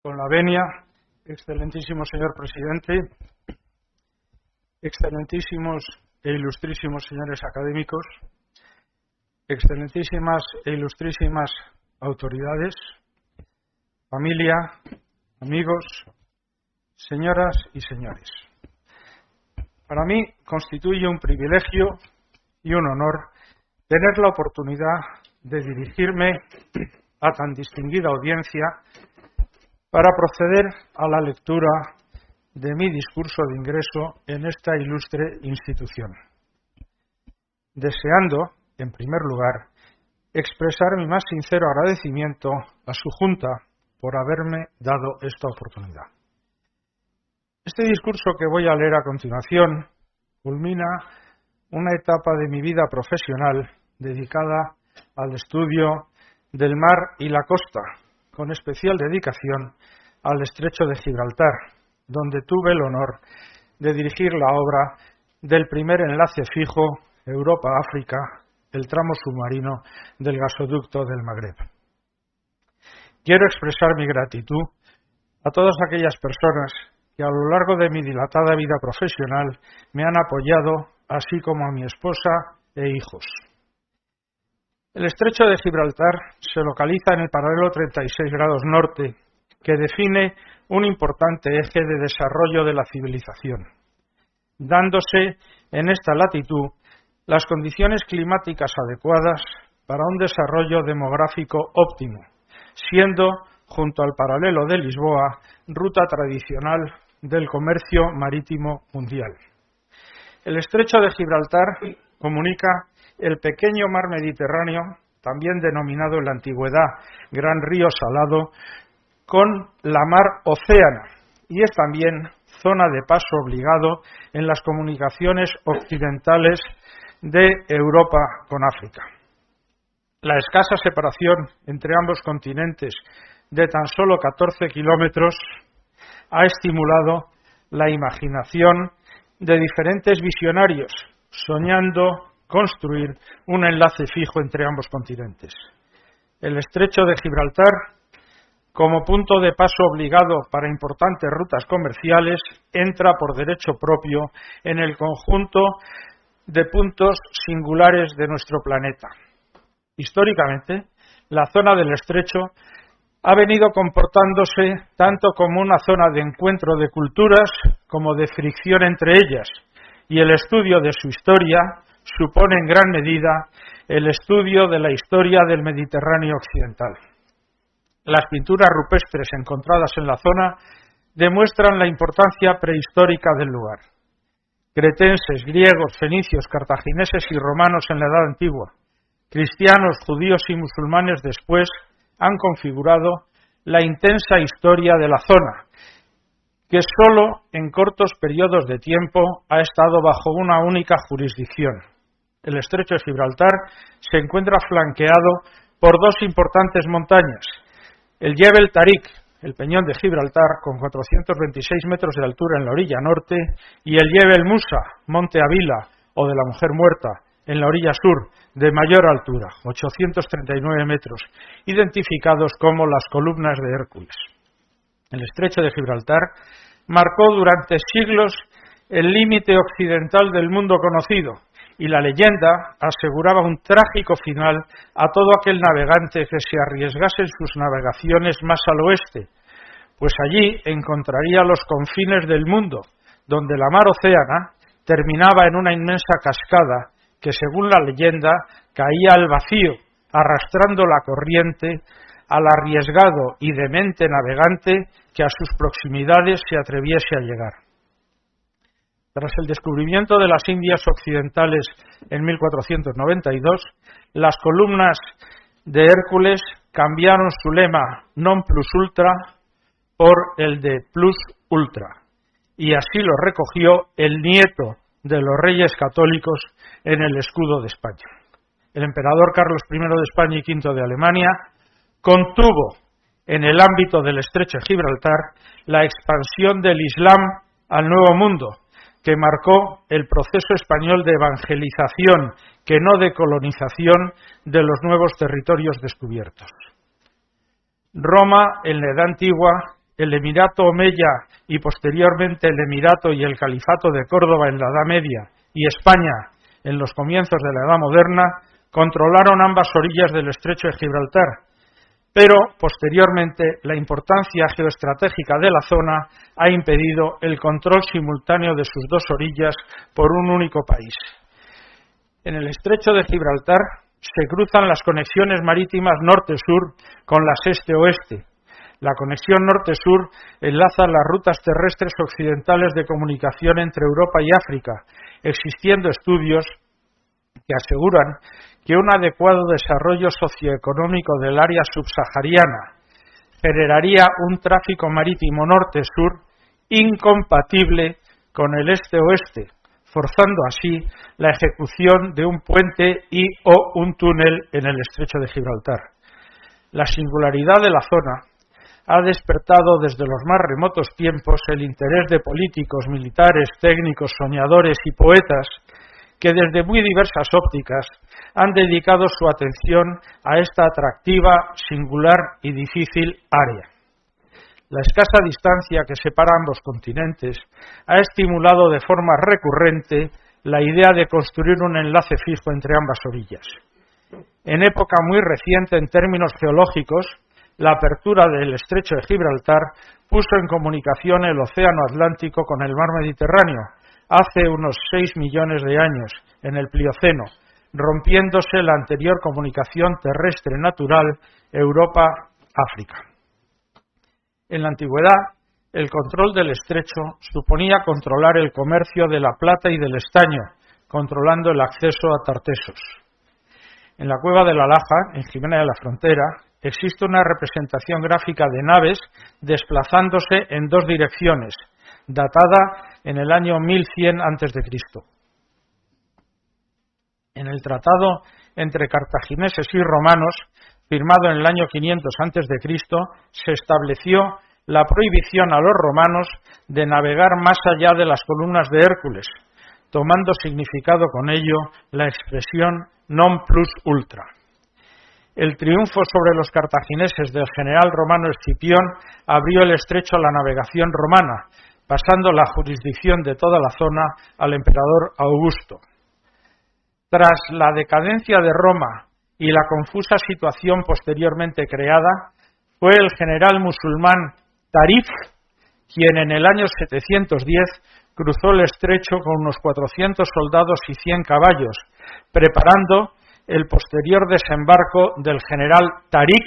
Con la venia, excelentísimo señor presidente, excelentísimos e ilustrísimos señores académicos, excelentísimas e ilustrísimas autoridades, familia, amigos, señoras y señores. Para mí constituye un privilegio y un honor tener la oportunidad de dirigirme a tan distinguida audiencia para proceder a la lectura de mi discurso de ingreso en esta ilustre institución, deseando, en primer lugar, expresar mi más sincero agradecimiento a su Junta por haberme dado esta oportunidad. Este discurso que voy a leer a continuación culmina una etapa de mi vida profesional dedicada al estudio del mar y la costa, con especial dedicación al Estrecho de Gibraltar, donde tuve el honor de dirigir la obra del primer enlace fijo Europa-África, el tramo submarino del gasoducto del Magreb. Quiero expresar mi gratitud a todas aquellas personas que a lo largo de mi dilatada vida profesional me han apoyado, así como a mi esposa e hijos. El Estrecho de Gibraltar se localiza en el paralelo 36 grados norte, que define un importante eje de desarrollo de la civilización, dándose en esta latitud las condiciones climáticas adecuadas para un desarrollo demográfico óptimo, siendo, junto al paralelo de Lisboa, ruta tradicional del comercio marítimo mundial. El Estrecho de Gibraltar comunica el pequeño mar Mediterráneo, también denominado en la antigüedad Gran Río Salado, con la mar Océana, y es también zona de paso obligado en las comunicaciones occidentales de Europa con África. La escasa separación entre ambos continentes de tan solo 14 kilómetros ha estimulado la imaginación de diferentes visionarios, soñando construir un enlace fijo entre ambos continentes. El Estrecho de Gibraltar, como punto de paso obligado para importantes rutas comerciales, entra por derecho propio en el conjunto de puntos singulares de nuestro planeta. Históricamente, la zona del Estrecho ha venido comportándose tanto como una zona de encuentro de culturas como de fricción entre ellas, y el estudio de su historia supone en gran medida el estudio de la historia del Mediterráneo occidental. Las pinturas rupestres encontradas en la zona demuestran la importancia prehistórica del lugar. Cretenses, griegos, fenicios, cartagineses y romanos en la Edad Antigua, cristianos, judíos y musulmanes después han configurado la intensa historia de la zona, que sólo en cortos periodos de tiempo ha estado bajo una única jurisdicción. El Estrecho de Gibraltar se encuentra flanqueado por dos importantes montañas, el Jebel Tarik, el Peñón de Gibraltar, con 426 metros de altura en la orilla norte, y el Jebel Musa, Monte Avila, o de la Mujer Muerta, en la orilla sur, de mayor altura, 839 metros, identificados como las columnas de Hércules. El Estrecho de Gibraltar marcó durante siglos el límite occidental del mundo conocido, y la leyenda aseguraba un trágico final a todo aquel navegante que se arriesgase en sus navegaciones más al oeste, pues allí encontraría los confines del mundo, donde la mar Océana terminaba en una inmensa cascada que, según la leyenda, caía al vacío, arrastrando la corriente al arriesgado y demente navegante que a sus proximidades se atreviese a llegar. Tras el descubrimiento de las Indias Occidentales en 1492, las columnas de Hércules cambiaron su lema non plus ultra por el de plus ultra, y así lo recogió el nieto de los reyes católicos en el escudo de España. El emperador Carlos I de España y V de Alemania contuvo en el ámbito del Estrecho de Gibraltar la expansión del Islam al Nuevo Mundo, que marcó el proceso español de evangelización, que no de colonización, de los nuevos territorios descubiertos. Roma, en la Edad Antigua, el Emirato Omeya y posteriormente el Emirato y el Califato de Córdoba en la Edad Media y España en los comienzos de la Edad Moderna, controlaron ambas orillas del Estrecho de Gibraltar, pero posteriormente la importancia geoestratégica de la zona ha impedido el control simultáneo de sus dos orillas por un único país. En el Estrecho de Gibraltar se cruzan las conexiones marítimas norte-sur con las este-oeste. La conexión norte-sur enlaza las rutas terrestres occidentales de comunicación entre Europa y África, existiendo estudios que aseguran que un adecuado desarrollo socioeconómico del área subsahariana generaría un tráfico marítimo norte-sur incompatible con el este-oeste, forzando así la ejecución de un puente y o un túnel en el Estrecho de Gibraltar. La singularidad de la zona ha despertado desde los más remotos tiempos el interés de políticos, militares, técnicos, soñadores y poetas que desde muy diversas ópticas han dedicado su atención a esta atractiva, singular y difícil área. La escasa distancia que separa ambos continentes ha estimulado de forma recurrente la idea de construir un enlace fijo entre ambas orillas. En época muy reciente en términos geológicos, la apertura del Estrecho de Gibraltar puso en comunicación el Océano Atlántico con el Mar Mediterráneo hace unos 6 millones de años, en el Plioceno, rompiéndose la anterior comunicación terrestre natural Europa-África. En la antigüedad, el control del estrecho suponía controlar el comercio de la plata y del estaño, controlando el acceso a Tartesos. En la cueva de la Laja, en Jimena de la Frontera, existe una representación gráfica de naves desplazándose en dos direcciones, datada en el año 1100 a.C. En el tratado entre cartagineses y romanos, firmado en el año 500 a.C., se estableció la prohibición a los romanos de navegar más allá de las columnas de Hércules, tomando significado con ello la expresión non plus ultra. El triunfo sobre los cartagineses del general romano Escipión abrió el estrecho a la navegación romana, pasando la jurisdicción de toda la zona al emperador Augusto. Tras la decadencia de Roma y la confusa situación posteriormente creada, fue el general musulmán Tarif quien en el año 710 cruzó el estrecho con unos 400 soldados y 100 caballos, preparando el posterior desembarco del general Tarik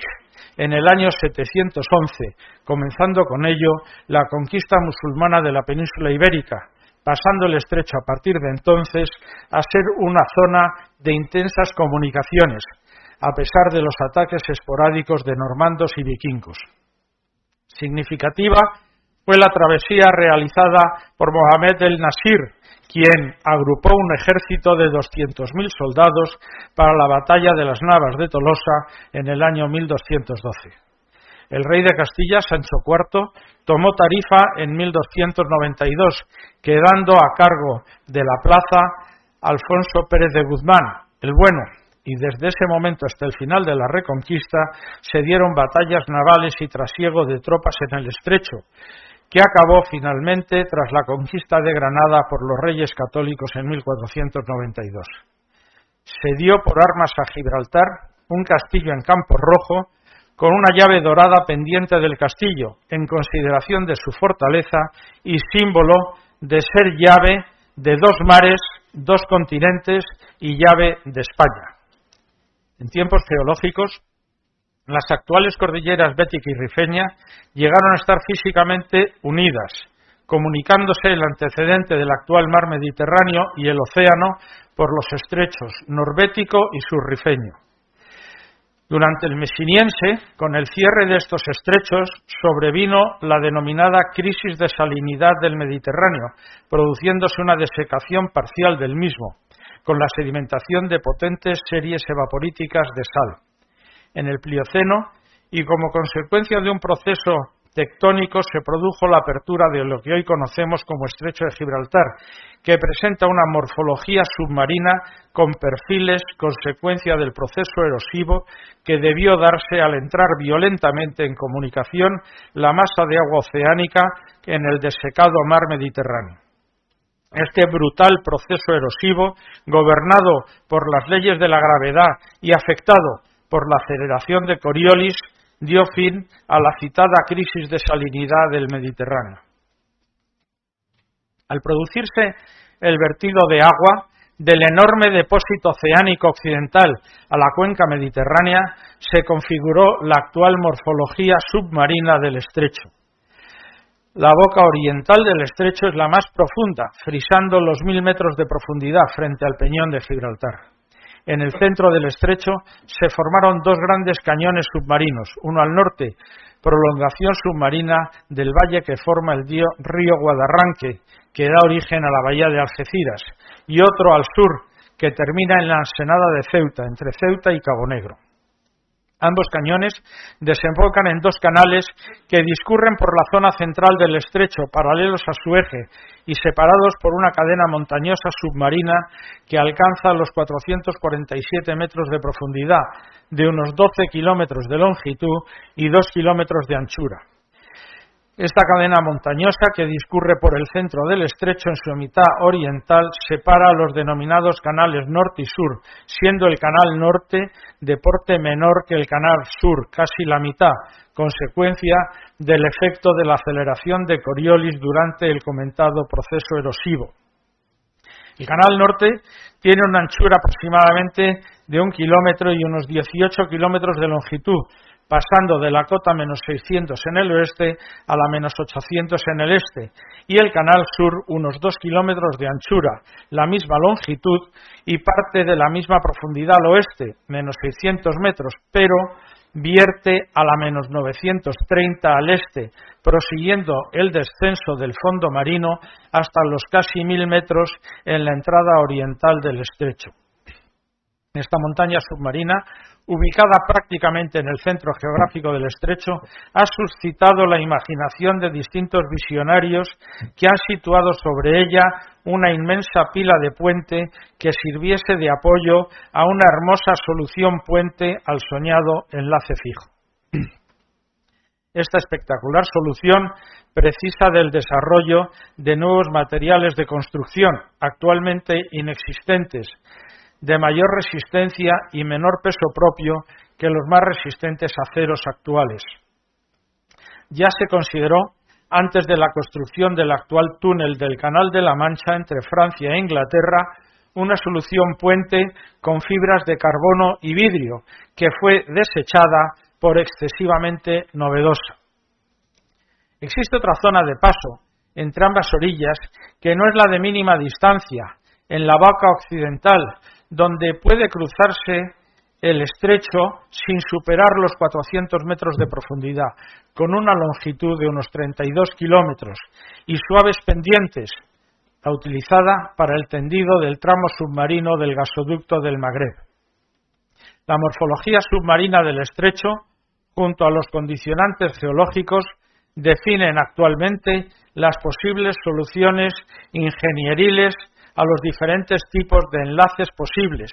en el año 711, comenzando con ello la conquista musulmana de la península ibérica, pasando el estrecho a partir de entonces a ser una zona de intensas comunicaciones, a pesar de los ataques esporádicos de normandos y vikingos. Significativa fue la travesía realizada por Mohamed el-Nasir, quien agrupó un ejército de 200.000 soldados para la batalla de las Navas de Tolosa en el año 1212. El rey de Castilla, Sancho IV, tomó Tarifa en 1292, quedando a cargo de la plaza Alfonso Pérez de Guzmán, el Bueno, y desde ese momento hasta el final de la Reconquista se dieron batallas navales y trasiego de tropas en el estrecho, que acabó finalmente tras la conquista de Granada por los reyes católicos en 1492. Se dio por armas a Gibraltar un castillo en Campo Rojo con una llave dorada pendiente del castillo, en consideración de su fortaleza y símbolo de ser llave de dos mares, dos continentes y llave de España. En tiempos geológicos, las actuales cordilleras Bética y Rifeña llegaron a estar físicamente unidas, comunicándose el antecedente del actual mar Mediterráneo y el océano por los estrechos Norbético y Surrifeño. Durante el Mesiniense, con el cierre de estos estrechos, sobrevino la denominada crisis de salinidad del Mediterráneo, produciéndose una desecación parcial del mismo, con la sedimentación de potentes series evaporíticas de sal. En el Plioceno, y como consecuencia de un proceso tectónicos se produjo la apertura de lo que hoy conocemos como Estrecho de Gibraltar, que presenta una morfología submarina con perfiles consecuencia del proceso erosivo que debió darse al entrar violentamente en comunicación la masa de agua oceánica en el desecado mar Mediterráneo. Este brutal proceso erosivo, gobernado por las leyes de la gravedad y afectado por la aceleración de Coriolis, dio fin a la citada crisis de salinidad del Mediterráneo. Al producirse el vertido de agua del enorme depósito oceánico occidental a la cuenca mediterránea, se configuró la actual morfología submarina del estrecho. La boca oriental del estrecho es la más profunda, frisando los 1000 metros de profundidad frente al peñón de Gibraltar. En el centro del estrecho se formaron dos grandes cañones submarinos, uno al norte, prolongación submarina del valle que forma el río Guadarranque, que da origen a la bahía de Algeciras, y otro al sur, que termina en la ensenada de Ceuta, entre Ceuta y Cabo Negro. Ambos cañones desembocan en dos canales que discurren por la zona central del estrecho, paralelos a su eje y separados por una cadena montañosa submarina que alcanza los 447 metros de profundidad, de unos 12 kilómetros de longitud y 2 kilómetros de anchura. Esta cadena montañosa, que discurre por el centro del estrecho en su mitad oriental, separa los denominados canales norte y sur, siendo el canal norte de porte menor que el canal sur, casi la mitad, consecuencia del efecto de la aceleración de Coriolis durante el comentado proceso erosivo. El canal norte tiene una anchura aproximadamente de 1 kilómetro y unos 18 kilómetros de longitud, pasando de la cota -600 en el oeste a la -800 en el este, y el canal sur unos 2 kilómetros de anchura, la misma longitud y parte de la misma profundidad al oeste, -600 metros, pero vierte a la -930 al este, prosiguiendo el descenso del fondo marino hasta los casi 1000 metros en la entrada oriental del estrecho. Esta montaña submarina, ubicada prácticamente en el centro geográfico del estrecho, ha suscitado la imaginación de distintos visionarios que han situado sobre ella una inmensa pila de puente que sirviese de apoyo a una hermosa solución puente al soñado enlace fijo. Esta espectacular solución precisa del desarrollo de nuevos materiales de construcción, actualmente inexistentes, de mayor resistencia y menor peso propio que los más resistentes aceros actuales. Ya se consideró, antes de la construcción del actual túnel del Canal de la Mancha entre Francia e Inglaterra, una solución puente con fibras de carbono y vidrio, que fue desechada por excesivamente novedosa. Existe otra zona de paso entre ambas orillas que no es la de mínima distancia, en la boca occidental, donde puede cruzarse el estrecho sin superar los 400 metros de profundidad, con una longitud de unos 32 kilómetros y suaves pendientes, la utilizada para el tendido del tramo submarino del gasoducto del Magreb. La morfología submarina del estrecho, junto a los condicionantes geológicos, definen actualmente las posibles soluciones ingenieriles a los diferentes tipos de enlaces posibles: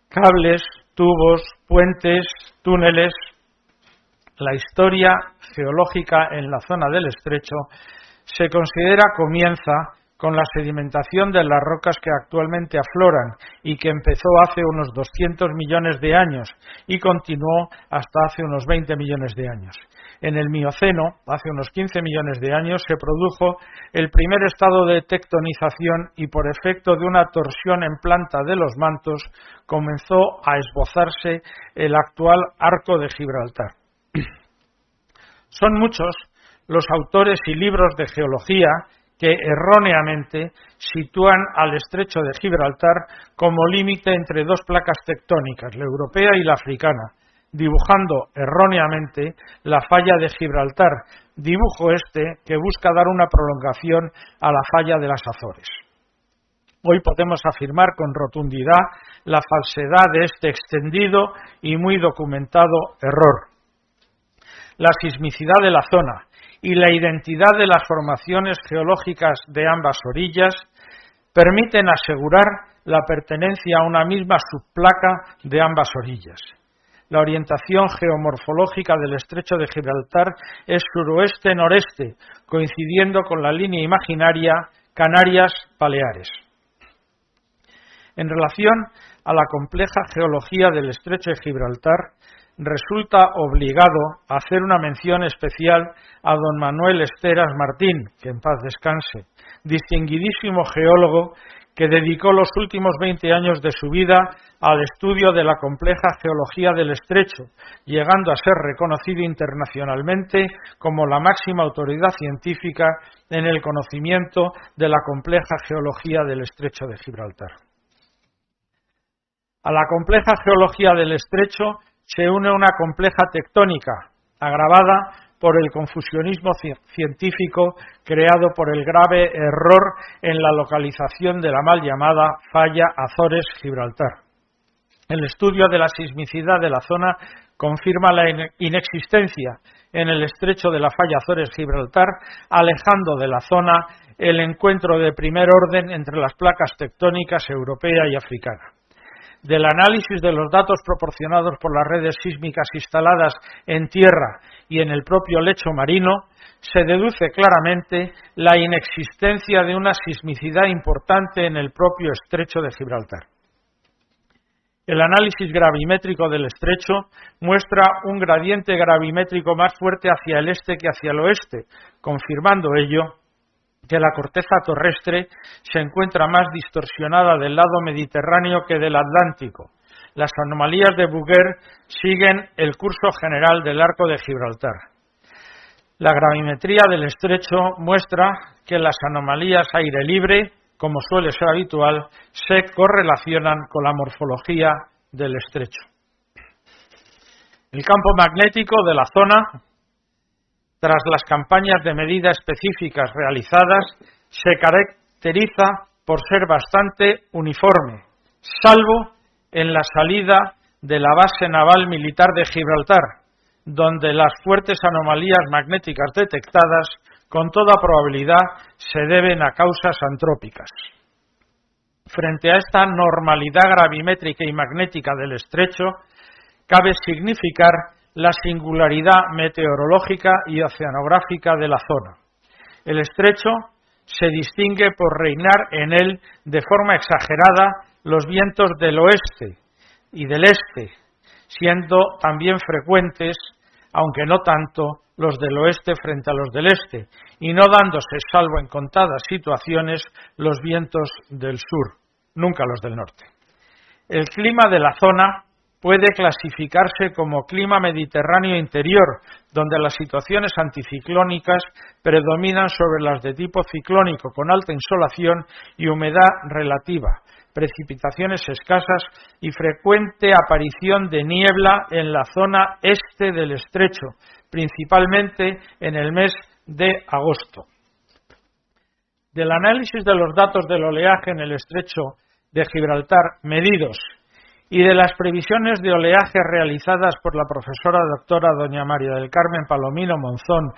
cables, tubos, puentes, túneles. La historia geológica en la zona del estrecho se considera comienza con la sedimentación de las rocas que actualmente afloran y que empezó hace unos 200 millones de años y continuó hasta hace unos 20 millones de años. En el Mioceno, hace unos 15 millones de años, se produjo el primer estado de tectonización y por efecto de una torsión en planta de los mantos comenzó a esbozarse el actual Arco de Gibraltar. Son muchos los autores y libros de geología que erróneamente sitúan al estrecho de Gibraltar como límite entre dos placas tectónicas, la europea y la africana, dibujando erróneamente la falla de Gibraltar, dibujo este que busca dar una prolongación a la falla de las Azores. Hoy podemos afirmar con rotundidad la falsedad de este extendido y muy documentado error. La sismicidad de la zona y la identidad de las formaciones geológicas de ambas orillas permiten asegurar la pertenencia a una misma subplaca de ambas orillas. La orientación geomorfológica del estrecho de Gibraltar es suroeste-noreste, coincidiendo con la línea imaginaria Canarias-Baleares. En relación a la compleja geología del estrecho de Gibraltar, resulta obligado hacer una mención especial a don Manuel Esteras Martín, que en paz descanse, distinguidísimo geólogo que dedicó los últimos 20 años de su vida al estudio de la compleja geología del estrecho, llegando a ser reconocido internacionalmente como la máxima autoridad científica en el conocimiento de la compleja geología del estrecho de Gibraltar. A la compleja geología del estrecho se une una compleja tectónica, agravada por el confusionismo científico creado por el grave error en la localización de la mal llamada falla Azores-Gibraltar. El estudio de la sismicidad de la zona confirma la inexistencia en el estrecho de la falla Azores-Gibraltar, alejando de la zona el encuentro de primer orden entre las placas tectónicas europea y africana. Del análisis de los datos proporcionados por las redes sísmicas instaladas en tierra y en el propio lecho marino, se deduce claramente la inexistencia de una sismicidad importante en el propio estrecho de Gibraltar. El análisis gravimétrico del estrecho muestra un gradiente gravimétrico más fuerte hacia el este que hacia el oeste, confirmando ello que la corteza terrestre se encuentra más distorsionada del lado mediterráneo que del Atlántico. Las anomalías de Bouguer siguen el curso general del arco de Gibraltar. La gravimetría del estrecho muestra que las anomalías aire libre, como suele ser habitual, se correlacionan con la morfología del estrecho. El campo magnético de la zona, tras las campañas de medida específicas realizadas, se caracteriza por ser bastante uniforme, salvo en la salida de la base naval militar de Gibraltar, donde las fuertes anomalías magnéticas detectadas, con toda probabilidad, se deben a causas antrópicas. Frente a esta normalidad gravimétrica y magnética del estrecho, cabe significar la singularidad meteorológica y oceanográfica de la zona. El estrecho se distingue por reinar en él de forma exagerada los vientos del oeste y del este, siendo también frecuentes, aunque no tanto, los del oeste frente a los del este, y no dándose, salvo en contadas situaciones, los vientos del sur, nunca los del norte. El clima de la zona puede clasificarse como clima mediterráneo interior, donde las situaciones anticiclónicas predominan sobre las de tipo ciclónico, con alta insolación y humedad relativa, precipitaciones escasas y frecuente aparición de niebla en la zona este del estrecho, principalmente en el mes de agosto. Del análisis de los datos del oleaje en el estrecho de Gibraltar medidos y de las previsiones de oleaje realizadas por la profesora doctora doña María del Carmen Palomino Monzón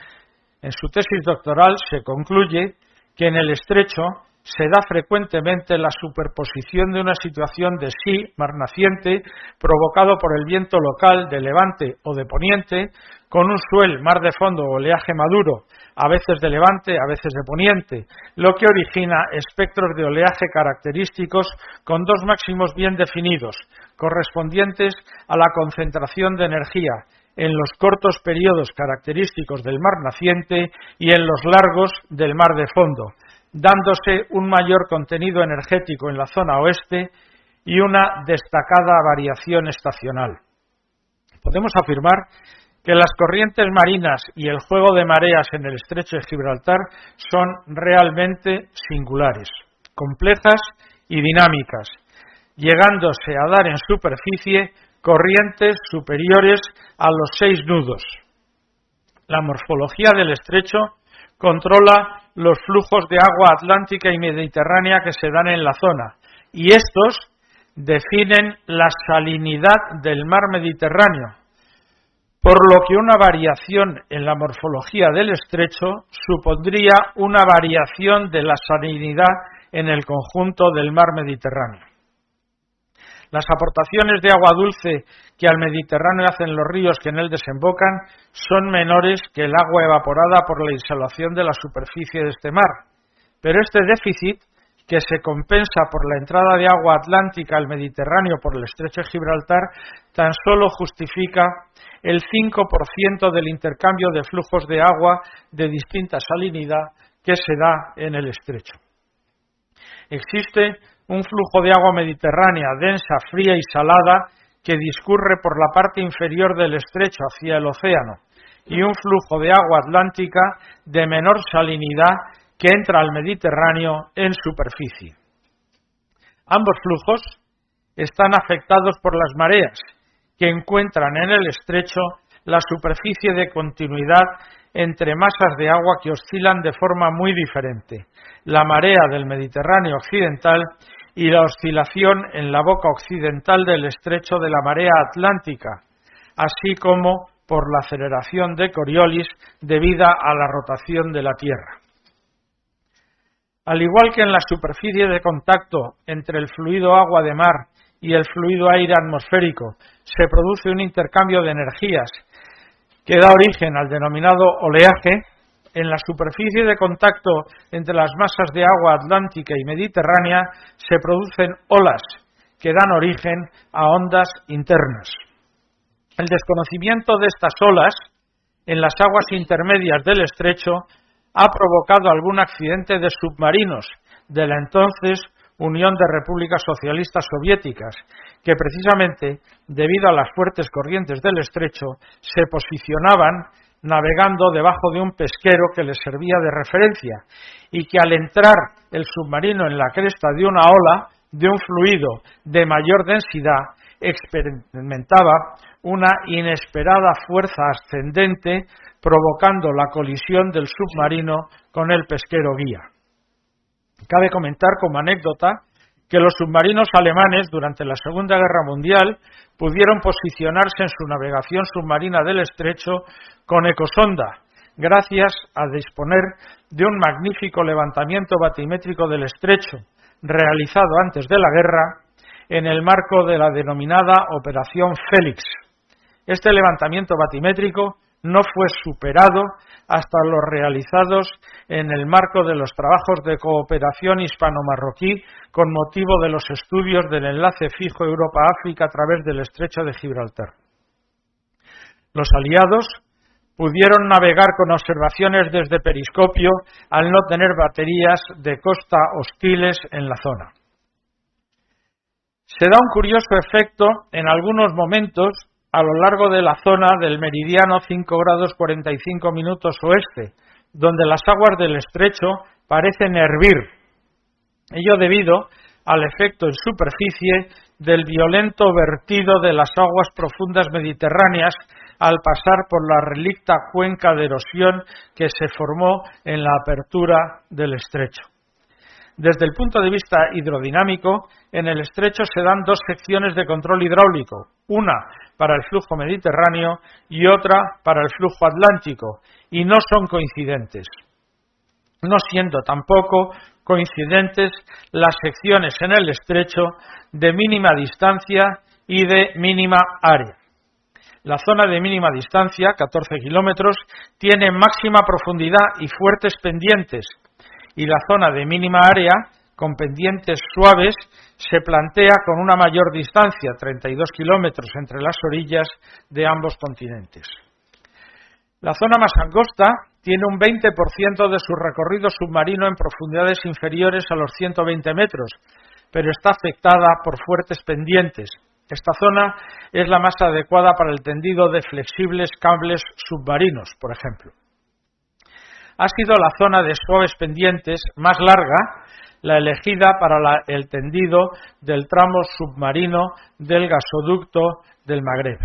en su tesis doctoral, se concluye que en el estrecho se da frecuentemente la superposición de una situación de sí, mar naciente, provocado por el viento local de levante o de poniente, con un swell, mar de fondo o oleaje maduro, a veces de levante, a veces de poniente, lo que origina espectros de oleaje característicos con dos máximos bien definidos, correspondientes a la concentración de energía en los cortos periodos característicos del mar naciente y en los largos del mar de fondo, dándose un mayor contenido energético en la zona oeste y una destacada variación estacional. Podemos afirmar que las corrientes marinas y el juego de mareas en el estrecho de Gibraltar son realmente singulares, complejas y dinámicas, llegándose a dar en superficie corrientes superiores a los 6 nudos. La morfología del estrecho controla los flujos de agua atlántica y mediterránea que se dan en la zona, y estos definen la salinidad del mar Mediterráneo, por lo que una variación en la morfología del estrecho supondría una variación de la salinidad en el conjunto del mar Mediterráneo. Las aportaciones de agua dulce que al Mediterráneo hacen los ríos que en él desembocan son menores que el agua evaporada por la insolación de la superficie de este mar, pero este déficit, que se compensa por la entrada de agua atlántica al Mediterráneo por el estrecho de Gibraltar, tan solo justifica el 5% del intercambio de flujos de agua de distinta salinidad que se da en el estrecho. Existe un flujo de agua mediterránea densa, fría y salada que discurre por la parte inferior del estrecho hacia el océano, y un flujo de agua atlántica de menor salinidad que entra al Mediterráneo en superficie. Ambos flujos están afectados por las mareas, que encuentran en el estrecho la superficie de continuidad entre masas de agua que oscilan de forma muy diferente, la marea del Mediterráneo occidental y la oscilación en la boca occidental del estrecho de la marea atlántica, así como por la aceleración de Coriolis debida a la rotación de la Tierra. Al igual que en la superficie de contacto entre el fluido agua de mar y el fluido aire atmosférico se produce un intercambio de energías que da origen al denominado oleaje, en la superficie de contacto entre las masas de agua atlántica y mediterránea se producen olas que dan origen a ondas internas. El desconocimiento de estas olas en las aguas intermedias del estrecho ha provocado algún accidente de submarinos de la entonces Unión de Repúblicas Socialistas Soviéticas, que precisamente, debido a las fuertes corrientes del estrecho, se posicionaban navegando debajo de un pesquero que les servía de referencia, y que al entrar el submarino en la cresta de una ola, de un fluido de mayor densidad, experimentaba una inesperada fuerza ascendente, provocando la colisión del submarino con el pesquero guía. Cabe comentar como anécdota que los submarinos alemanes durante la Segunda Guerra Mundial pudieron posicionarse en su navegación submarina del estrecho con ecosonda, gracias a disponer de un magnífico levantamiento batimétrico del estrecho, realizado antes de la guerra en el marco de la denominada Operación Félix. Este levantamiento batimétrico no fue superado hasta los realizados en el marco de los trabajos de cooperación hispano-marroquí con motivo de los estudios del enlace fijo Europa-África a través del estrecho de Gibraltar. Los aliados pudieron navegar con observaciones desde periscopio al no tener baterías de costa hostiles en la zona. Se da un curioso efecto en algunos momentos a lo largo de la zona del meridiano 5 grados 45 minutos oeste, donde las aguas del estrecho parecen hervir, ello debido al efecto en superficie del violento vertido de las aguas profundas mediterráneas al pasar por la relicta cuenca de erosión que se formó en la apertura del estrecho. Desde el punto de vista hidrodinámico, en el estrecho se dan dos secciones de control hidráulico, una para el flujo mediterráneo y otra para el flujo atlántico, y no son coincidentes, no siendo tampoco coincidentes las secciones en el estrecho de mínima distancia y de mínima área. La zona de mínima distancia, 14 kilómetros, tiene máxima profundidad y fuertes pendientes, y la zona de mínima área, con pendientes suaves, se plantea con una mayor distancia, 32 kilómetros, entre las orillas de ambos continentes. La zona más angosta tiene un 20% de su recorrido submarino en profundidades inferiores a los 120 metros, pero está afectada por fuertes pendientes. Esta zona es la más adecuada para el tendido de flexibles cables submarinos, por ejemplo. Ha sido la zona de suaves pendientes más larga la elegida para el tendido del tramo submarino del gasoducto del Magreb.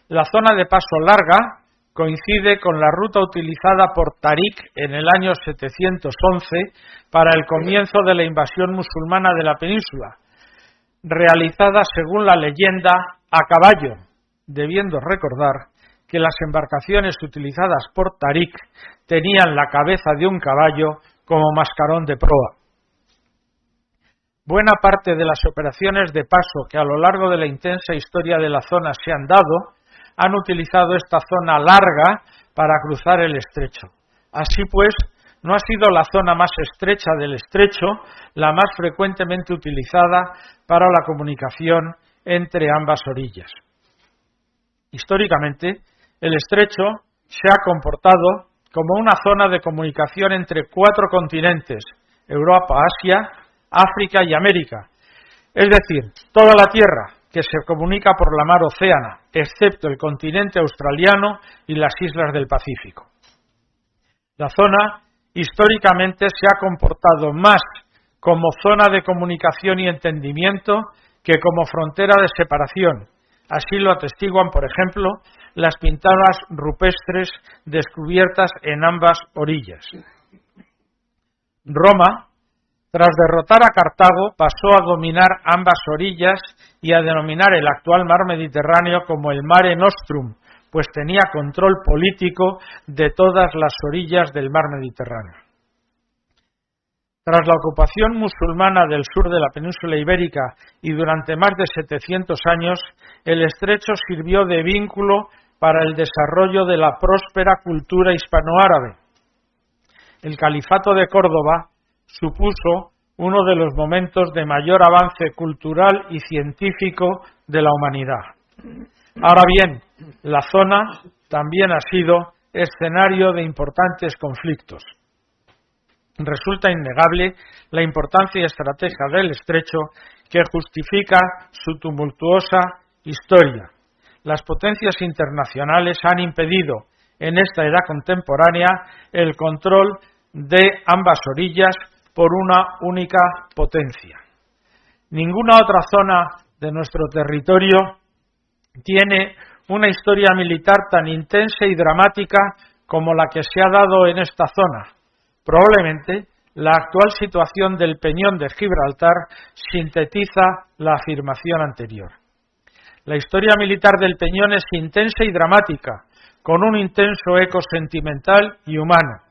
La zona de paso larga coincide con la ruta utilizada por Tarik en el año 711 para el comienzo de la invasión musulmana de la península, realizada según la leyenda a caballo, debiendo recordar que las embarcaciones utilizadas por Tarik tenían la cabeza de un caballo como mascarón de proa. Buena parte de las operaciones de paso que a lo largo de la intensa historia de la zona se han dado han utilizado esta zona larga para cruzar el estrecho. Así pues, no ha sido la zona más estrecha del estrecho la más frecuentemente utilizada para la comunicación entre ambas orillas. Históricamente, el estrecho se ha comportado como una zona de comunicación entre 4 continentes: Europa, Asia, África y América, es decir, toda la Tierra, que se comunica por la mar Océana, excepto el continente australiano y las islas del Pacífico. La zona históricamente se ha comportado más como zona de comunicación y entendimiento que como frontera de separación. Así lo atestiguan, por ejemplo, las pinturas rupestres descubiertas en ambas orillas. Roma, tras derrotar a Cartago, pasó a dominar ambas orillas y a denominar el actual mar Mediterráneo como el Mare Nostrum, pues tenía control político de todas las orillas del mar Mediterráneo. Tras la ocupación musulmana del sur de la península ibérica y durante más de 700 años, el estrecho sirvió de vínculo para el desarrollo de la próspera cultura hispanoárabe. El Califato de Córdoba supuso uno de los momentos de mayor avance cultural y científico de la humanidad. Ahora bien, la zona también ha sido escenario de importantes conflictos. Resulta innegable la importancia y estrategia del estrecho que justifica su tumultuosa historia. Las potencias internacionales han impedido en esta edad contemporánea el control de ambas orillas por una única potencia. Ninguna otra zona de nuestro territorio tiene una historia militar tan intensa y dramática como la que se ha dado en esta zona. Probablemente la actual situación del Peñón de Gibraltar sintetiza la afirmación anterior. La historia militar del Peñón es intensa y dramática, con un intenso eco sentimental y humano.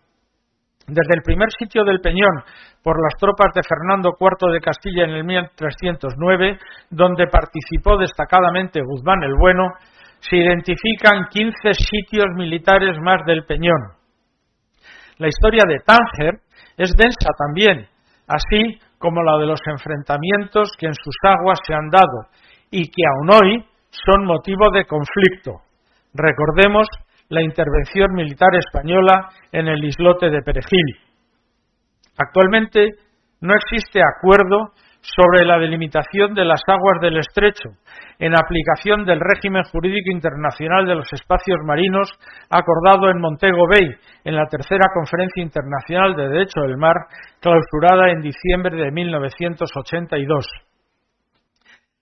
Desde el primer sitio del Peñón por las tropas de Fernando IV de Castilla en el 1309, donde participó destacadamente Guzmán el Bueno, se identifican 15 sitios militares más del Peñón. La historia de Tánger es densa también, así como la de los enfrentamientos que en sus aguas se han dado y que aún hoy son motivo de conflicto. Recordemos la intervención militar española en el islote de Perejil. Actualmente no existe acuerdo sobre la delimitación de las aguas del estrecho, en aplicación del régimen jurídico internacional de los espacios marinos acordado en Montego Bay, en la tercera Conferencia Internacional de Derecho del Mar, clausurada en diciembre de 1982.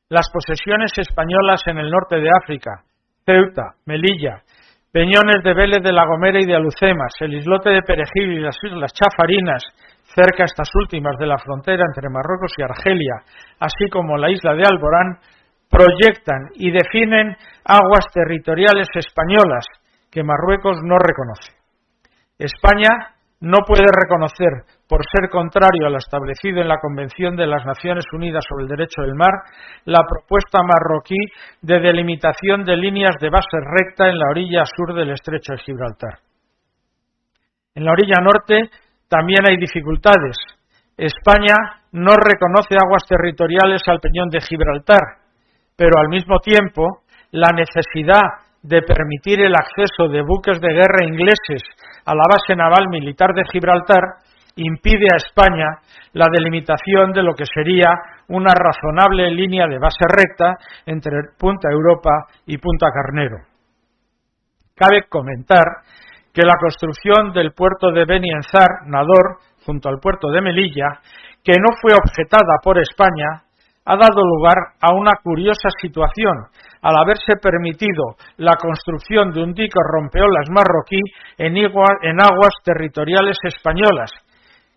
Las posesiones españolas en el norte de África, Ceuta, Melilla, Peñones de Vélez de la Gomera y de Alucemas, el islote de Perejil y las islas Chafarinas, cerca estas últimas de la frontera entre Marruecos y Argelia, así como la isla de Alborán, proyectan y definen aguas territoriales españolas que Marruecos no reconoce. España no puede reconocer, por ser contrario a lo establecido en la Convención de las Naciones Unidas sobre el Derecho del Mar, la propuesta marroquí de delimitación de líneas de base recta en la orilla sur del estrecho de Gibraltar. En la orilla norte también hay dificultades. España no reconoce aguas territoriales al Peñón de Gibraltar, pero al mismo tiempo la necesidad de permitir el acceso de buques de guerra ingleses a la base naval militar de Gibraltar impide a España la delimitación de lo que sería una razonable línea de base recta entre Punta Europa y Punta Carnero. Cabe comentar que la construcción del puerto de Beni Enzar, Nador, junto al puerto de Melilla, que no fue objetada por España, ha dado lugar a una curiosa situación, al haberse permitido la construcción de un dique rompeolas marroquí en aguas territoriales españolas,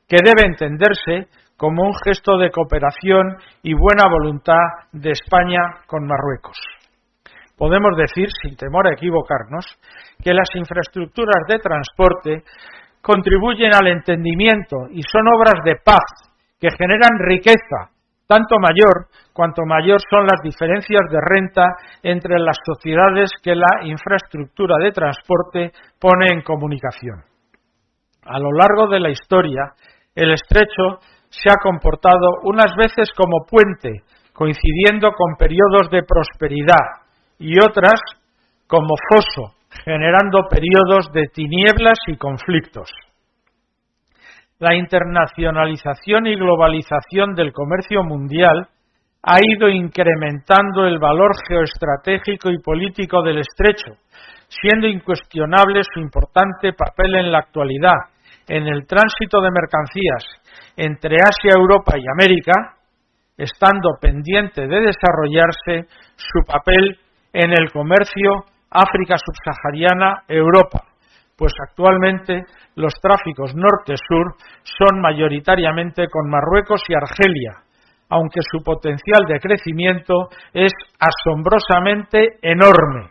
que debe entenderse como un gesto de cooperación y buena voluntad de España con Marruecos. podemos decir, sin temor a equivocarnos, que las infraestructuras de transporte contribuyen al entendimiento y son obras de paz que generan riqueza, tanto mayor cuanto mayor son las diferencias de renta entre las sociedades que la infraestructura de transporte pone en comunicación. A lo largo de la historia, el estrecho se ha comportado unas veces como puente, coincidiendo con periodos de prosperidad, y otras como foso, generando periodos de tinieblas y conflictos. La internacionalización y globalización del comercio mundial ha ido incrementando el valor geoestratégico y político del estrecho, siendo incuestionable su importante papel en la actualidad, en el tránsito de mercancías entre Asia, Europa y América, estando pendiente de desarrollarse su papel en el comercio África subsahariana, Europa, pues actualmente los tráficos norte-sur son mayoritariamente con Marruecos y Argelia, aunque su potencial de crecimiento es asombrosamente enorme.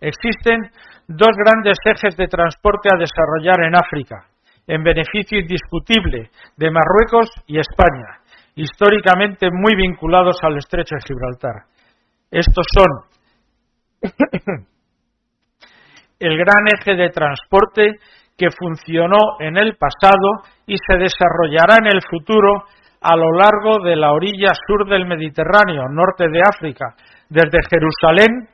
Existen dos grandes ejes de transporte a desarrollar en África, en beneficio indiscutible de Marruecos y España, históricamente muy vinculados al estrecho de Gibraltar. Estos son el gran eje de transporte que funcionó en el pasado y se desarrollará en el futuro a lo largo de la orilla sur del Mediterráneo, norte de África, desde Jerusalén,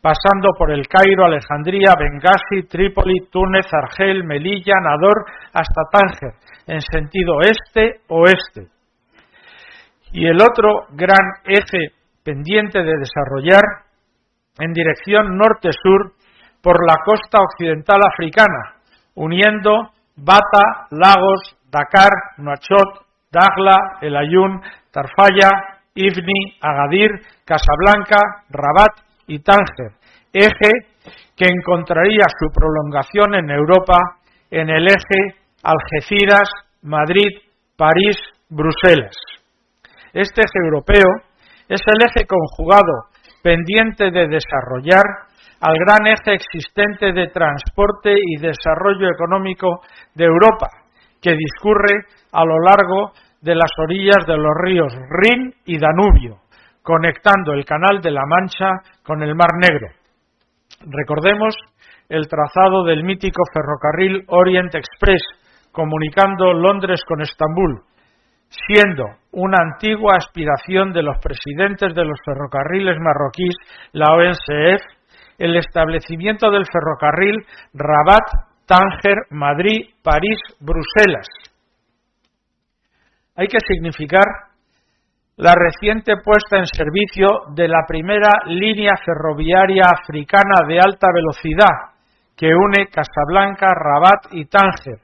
pasando por el Cairo, Alejandría, Bengasi, Trípoli, Túnez, Argel, Melilla, Nador, hasta Tánger, en sentido este-oeste. Y el otro gran eje pendiente de desarrollar en dirección norte-sur por la costa occidental africana, uniendo Bata, Lagos, Dakar, Nuakchot, Dakhla, El Aaiún, Tarfaya, Ifni, Agadir, Casablanca, Rabat y Tánger, eje que encontraría su prolongación en Europa en el eje Algeciras, Madrid, París, Bruselas. Este eje europeo es el eje conjugado pendiente de desarrollar al gran eje existente de transporte y desarrollo económico de Europa, que discurre a lo largo de las orillas de los ríos Rin y Danubio, conectando el Canal de la Mancha con el Mar Negro. Recordemos el trazado del mítico ferrocarril Orient Express, comunicando Londres con Estambul, siendo una antigua aspiración de los presidentes de los ferrocarriles marroquíes, la ONCF, el establecimiento del ferrocarril Rabat, Tánger, Madrid, París, Bruselas. Hay que significar la reciente puesta en servicio de la primera línea ferroviaria africana de alta velocidad que une Casablanca, Rabat y Tánger,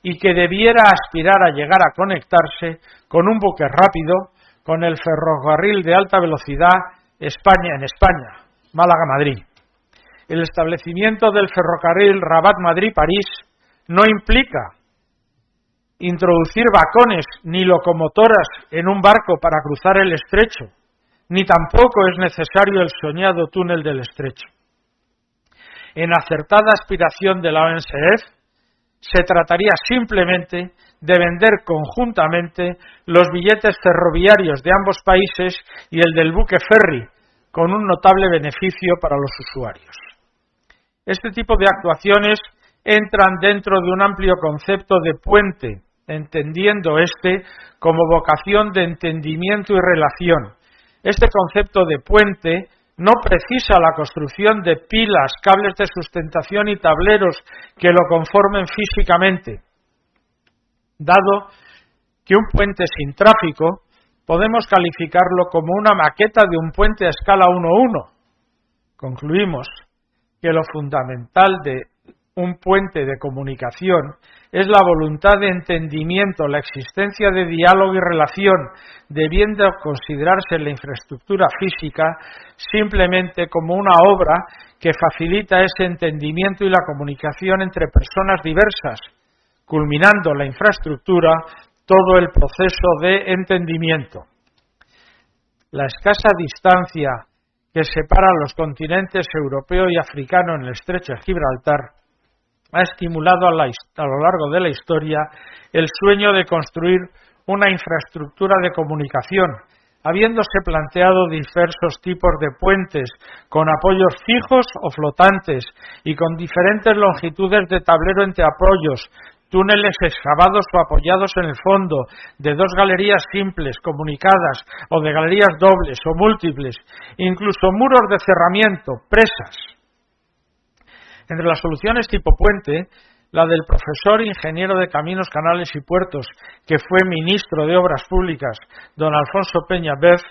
y que debiera aspirar a llegar a conectarse con un buque rápido con el ferrocarril de alta velocidad en España, Málaga-Madrid. El establecimiento del ferrocarril Rabat-Madrid-París no implica introducir vagones ni locomotoras en un barco para cruzar el estrecho, ni tampoco es necesario el soñado túnel del estrecho. En acertada aspiración de la ONCF, se trataría simplemente de vender conjuntamente los billetes ferroviarios de ambos países y el del buque ferry, con un notable beneficio para los usuarios. Este tipo de actuaciones entran dentro de un amplio concepto de puente, entendiendo este como vocación de entendimiento y relación. Este concepto de puente no precisa la construcción de pilas, cables de sustentación y tableros que lo conformen físicamente. Dado que un puente sin tráfico podemos calificarlo como una maqueta de un puente a escala 1:1. Concluimos que lo fundamental de un puente de comunicación es la voluntad de entendimiento, la existencia de diálogo y relación, debiendo considerarse la infraestructura física simplemente como una obra que facilita ese entendimiento y la comunicación entre personas diversas, culminando la infraestructura todo el proceso de entendimiento. La escasa distancia que separa los continentes europeo y africano en el estrecho de Gibraltar, ha estimulado a lo largo de la historia el sueño de construir una infraestructura de comunicación, habiéndose planteado diversos tipos de puentes con apoyos fijos o flotantes y con diferentes longitudes de tablero entre apoyos, túneles excavados o apoyados en el fondo, de dos galerías simples, comunicadas, o de galerías dobles o múltiples, incluso muros de cerramiento, presas. Entre las soluciones tipo puente, la del profesor ingeniero de Caminos, Canales y Puertos, que fue ministro de Obras Públicas, don Alfonso Peña Beth,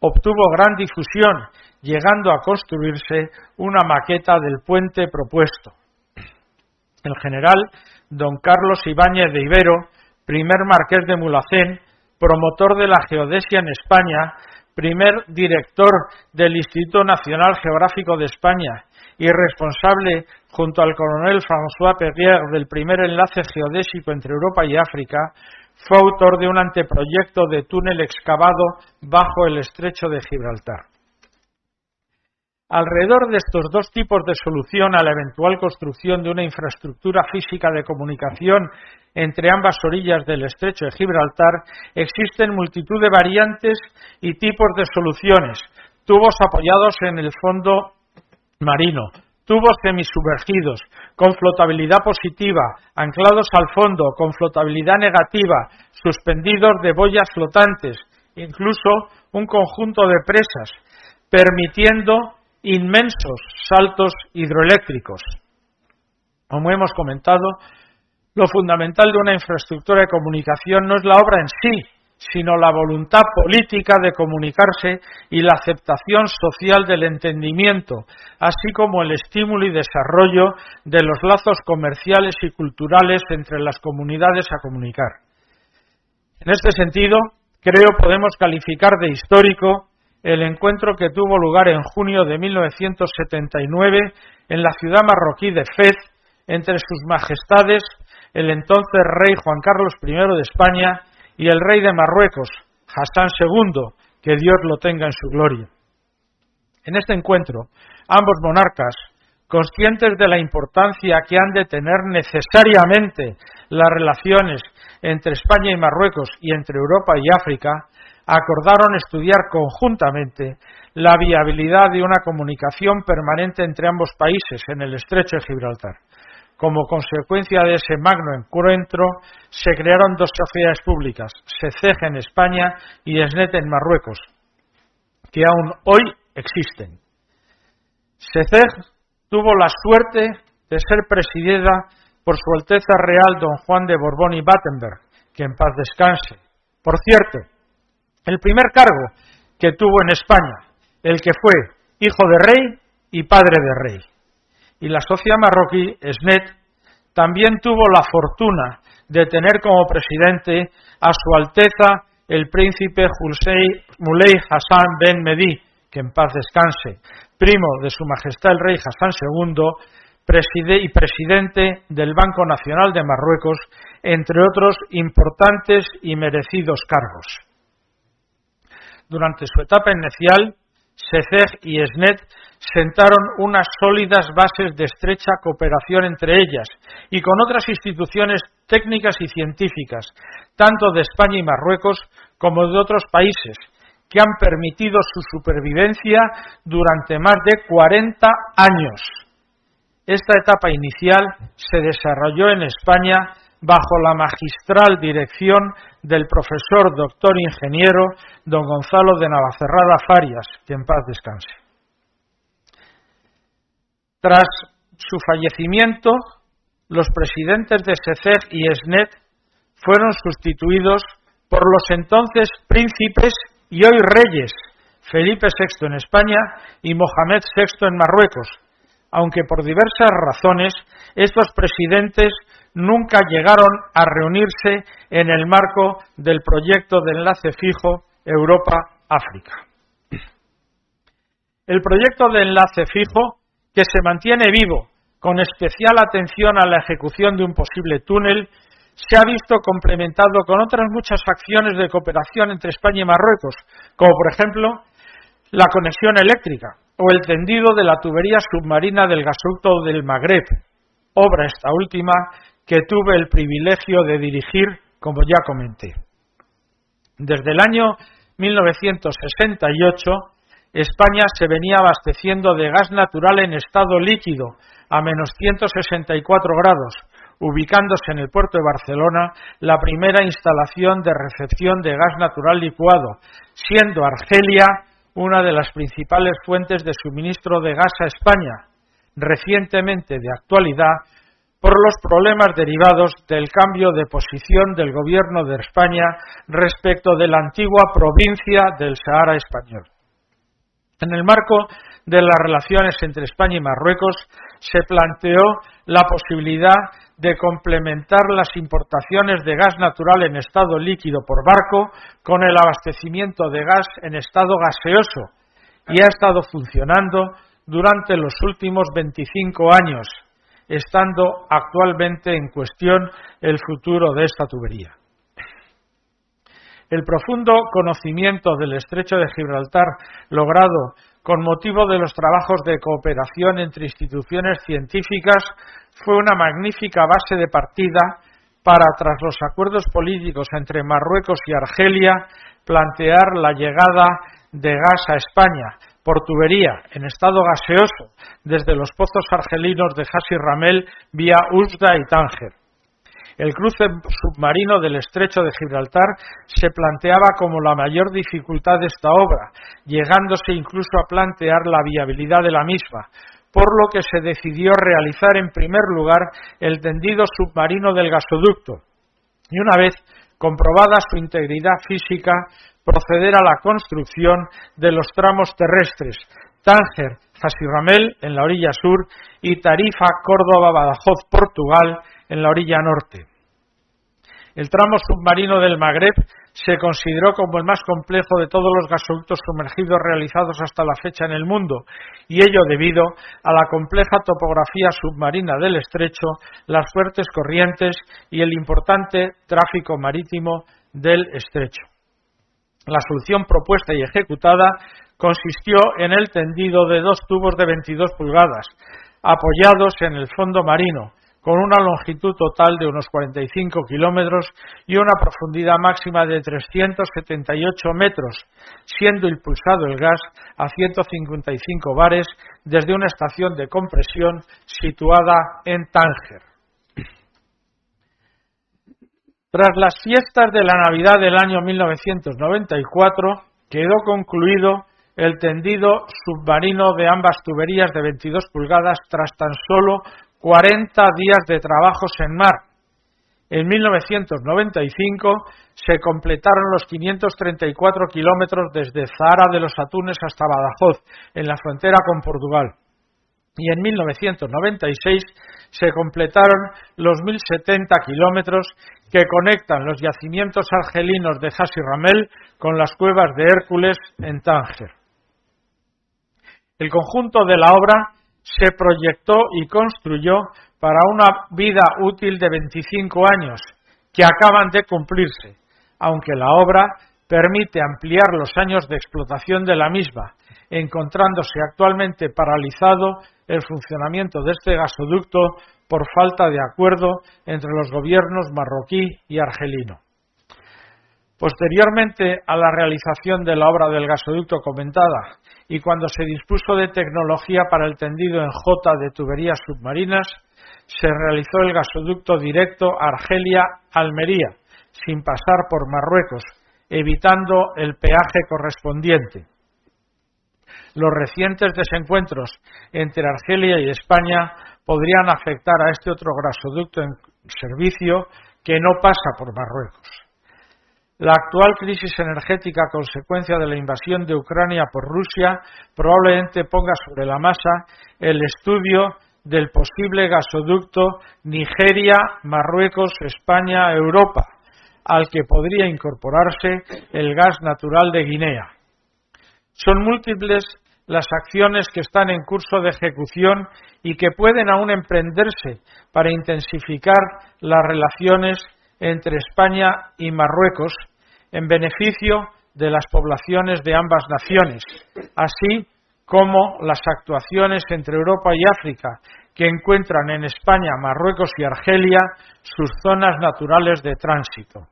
obtuvo gran difusión, llegando a construirse una maqueta del puente propuesto. El general don Carlos Ibáñez de Ibero, primer marqués de Mulhacén, promotor de la geodesia en España, primer director del Instituto Nacional Geográfico de España y responsable, junto al coronel François Perrier, del primer enlace geodésico entre Europa y África, fue autor de un anteproyecto de túnel excavado bajo el estrecho de Gibraltar. Alrededor de estos dos tipos de solución a la eventual construcción de una infraestructura física de comunicación entre ambas orillas del estrecho de Gibraltar existen multitud de variantes y tipos de soluciones: tubos apoyados en el fondo marino, tubos semisumergidos, con flotabilidad positiva, anclados al fondo, con flotabilidad negativa, suspendidos de boyas flotantes, incluso un conjunto de presas, permitiendo inmensos saltos hidroeléctricos. Como hemos comentado, lo fundamental de una infraestructura de comunicación no es la obra en sí, sino la voluntad política de comunicarse y la aceptación social del entendimiento, así como el estímulo y desarrollo de los lazos comerciales y culturales entre las comunidades a comunicar. En este sentido, creo podemos calificar de histórico el encuentro que tuvo lugar en junio de 1979 en la ciudad marroquí de Fez entre sus majestades el entonces rey Juan Carlos I de España y el rey de Marruecos, Hassan II, que Dios lo tenga en su gloria. En este encuentro, ambos monarcas, conscientes de la importancia que han de tener necesariamente las relaciones entre España y Marruecos y entre Europa y África, acordaron estudiar conjuntamente la viabilidad de una comunicación permanente entre ambos países en el estrecho de Gibraltar. Como consecuencia de ese magno encuentro, se crearon dos sociedades públicas, SECEG en España y SNET en Marruecos, que aún hoy existen. SECEG tuvo la suerte de ser presidida por Su Alteza Real don Juan de Borbón y Battenberg, que en paz descanse. Por cierto, el primer cargo que tuvo en España, el que fue hijo de rey y padre de rey. Y la sociedad marroquí, SNET, también tuvo la fortuna de tener como presidente a Su Alteza el príncipe Moulay Hassan Ben Mehdi, que en paz descanse, primo de Su Majestad el Rey Hassan II y presidente del Banco Nacional de Marruecos, entre otros importantes y merecidos cargos. Durante su etapa inicial, SECEG y SNET sentaron unas sólidas bases de estrecha cooperación entre ellas y con otras instituciones técnicas y científicas, tanto de España y Marruecos como de otros países, que han permitido su supervivencia durante más de 40 años. Esta etapa inicial se desarrolló en España bajo la magistral dirección del profesor doctor ingeniero don Gonzalo de Navacerrada Farias, que en paz descanse. Tras su fallecimiento, los presidentes de SECEG y SNET fueron sustituidos por los entonces príncipes y hoy reyes Felipe VI en España y Mohamed VI en Marruecos, aunque por diversas razones estos presidentes nunca llegaron a reunirse en el marco del proyecto de enlace fijo Europa-África. El proyecto de enlace fijo, que se mantiene vivo con especial atención a la ejecución de un posible túnel, se ha visto complementado con otras muchas acciones de cooperación entre España y Marruecos, como por ejemplo la conexión eléctrica o el tendido de la tubería submarina del gasoducto del Magreb, obra esta última que tuve el privilegio de dirigir, como ya comenté. Desde el año 1968, España se venía abasteciendo de gas natural en estado líquido a menos 164 grados, ubicándose en el puerto de Barcelona la primera instalación de recepción de gas natural licuado, siendo Argelia una de las principales fuentes de suministro de gas a España, recientemente de actualidad, por los problemas derivados del cambio de posición del gobierno de España respecto de la antigua provincia del Sahara español. En el marco de las relaciones entre España y Marruecos se planteó la posibilidad de complementar las importaciones de gas natural en estado líquido por barco con el abastecimiento de gas en estado gaseoso, y ha estado funcionando durante los últimos 25 años, estando actualmente en cuestión el futuro de esta tubería. El profundo conocimiento del Estrecho de Gibraltar logrado con motivo de los trabajos de cooperación entre instituciones científicas fue una magnífica base de partida para, tras los acuerdos políticos entre Marruecos y Argelia, plantear la llegada de gas a España por tubería en estado gaseoso desde los pozos argelinos de Hassi R'Mel vía Oujda y Tánger. El cruce submarino del Estrecho de Gibraltar se planteaba como la mayor dificultad de esta obra, llegándose incluso a plantear la viabilidad de la misma, por lo que se decidió realizar en primer lugar el tendido submarino del gasoducto y, una vez comprobada su integridad física, proceder a la construcción de los tramos terrestres Tánger, Hassi R'Mel en la orilla sur y Tarifa, Córdoba, Badajoz, Portugal en la orilla norte. El tramo submarino del Magreb se consideró como el más complejo de todos los gasoductos sumergidos realizados hasta la fecha en el mundo, y ello debido a la compleja topografía submarina del estrecho, las fuertes corrientes y el importante tráfico marítimo del estrecho. La solución propuesta y ejecutada consistió en el tendido de dos tubos de 22 pulgadas, apoyados en el fondo marino, con una longitud total de unos 45 kilómetros y una profundidad máxima de 378 metros, siendo impulsado el gas a 155 bares desde una estación de compresión situada en Tánger. Tras las fiestas de la Navidad del año 1994, quedó concluido el tendido submarino de ambas tuberías de 22 pulgadas tras tan solo 40 días de trabajos en mar. En 1995 se completaron los 534 kilómetros desde Zahara de los Atunes hasta Badajoz, en la frontera con Portugal. Y en 1996 se completaron los 1070 kilómetros que conectan los yacimientos argelinos de Hassi R'Mel con las cuevas de Hércules en Tánger. El conjunto de la obra se proyectó y construyó para una vida útil de 25 años, que acaban de cumplirse, aunque la obra permite ampliar los años de explotación de la misma, encontrándose actualmente paralizado el funcionamiento de este gasoducto por falta de acuerdo entre los gobiernos marroquí y argelino. Posteriormente a la realización de la obra del gasoducto comentada y cuando se dispuso de tecnología para el tendido en J de tuberías submarinas, se realizó el gasoducto directo Argelia-Almería, sin pasar por Marruecos, evitando el peaje correspondiente. Los recientes desencuentros entre Argelia y España podrían afectar a este otro gasoducto en servicio que no pasa por Marruecos. La actual crisis energética a consecuencia de la invasión de Ucrania por Rusia probablemente ponga sobre la mesa el estudio del posible gasoducto Nigeria, Marruecos, España, Europa, al que podría incorporarse el gas natural de Guinea. Son múltiples las acciones que están en curso de ejecución y que pueden aún emprenderse para intensificar las relaciones entre España y Marruecos en beneficio de las poblaciones de ambas naciones, así como las actuaciones entre Europa y África, que encuentran en España, Marruecos y Argelia sus zonas naturales de tránsito.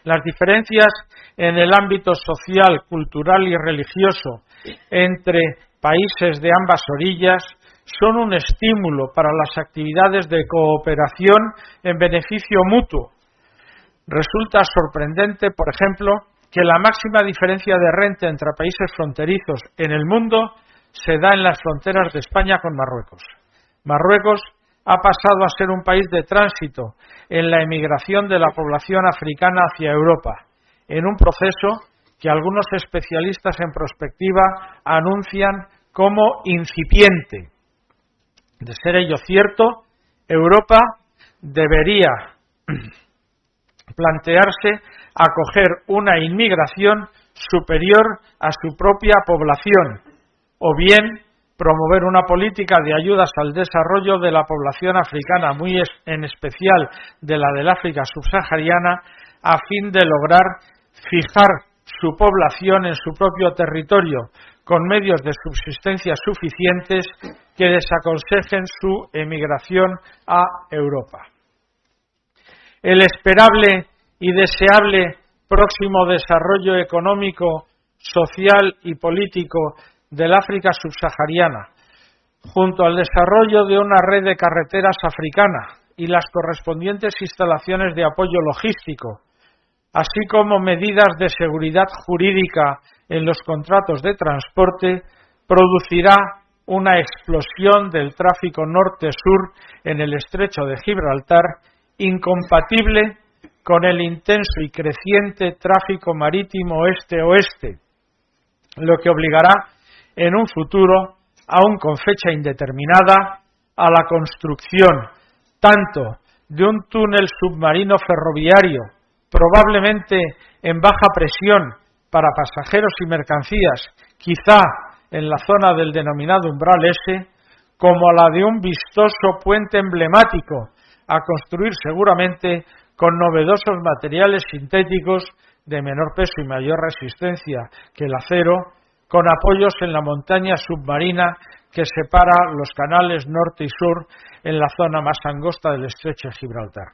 Las diferencias en el ámbito social, cultural y religioso entre países de ambas orillas son un estímulo para las actividades de cooperación en beneficio mutuo. Resulta sorprendente, por ejemplo, que la máxima diferencia de renta entre países fronterizos en el mundo se da en las fronteras de España con Marruecos. Marruecos ha pasado a ser un país de tránsito en la emigración de la población africana hacia Europa, en un proceso que algunos especialistas en prospectiva anuncian como incipiente. De ser ello cierto, Europa debería plantearse acoger una inmigración superior a su propia población, o bien promover una política de ayudas al desarrollo de la población africana, muy en especial de la del África subsahariana, a fin de lograr fijar su población en su propio territorio con medios de subsistencia suficientes que desaconsejen su emigración a Europa. El esperable y deseable próximo desarrollo económico, social y político del África subsahariana, junto al desarrollo de una red de carreteras africana y las correspondientes instalaciones de apoyo logístico, así como medidas de seguridad jurídica en los contratos de transporte, producirá una explosión del tráfico norte-sur en el estrecho de Gibraltar, incompatible con el intenso y creciente tráfico marítimo oeste-oeste, lo que obligará en un futuro, aún con fecha indeterminada, a la construcción tanto de un túnel submarino ferroviario, probablemente en baja presión para pasajeros y mercancías, quizá en la zona del denominado umbral S, como a la de un vistoso puente emblemático, a construir seguramente con novedosos materiales sintéticos de menor peso y mayor resistencia que el acero, con apoyos en la montaña submarina que separa los canales norte y sur en la zona más angosta del estrecho de Gibraltar.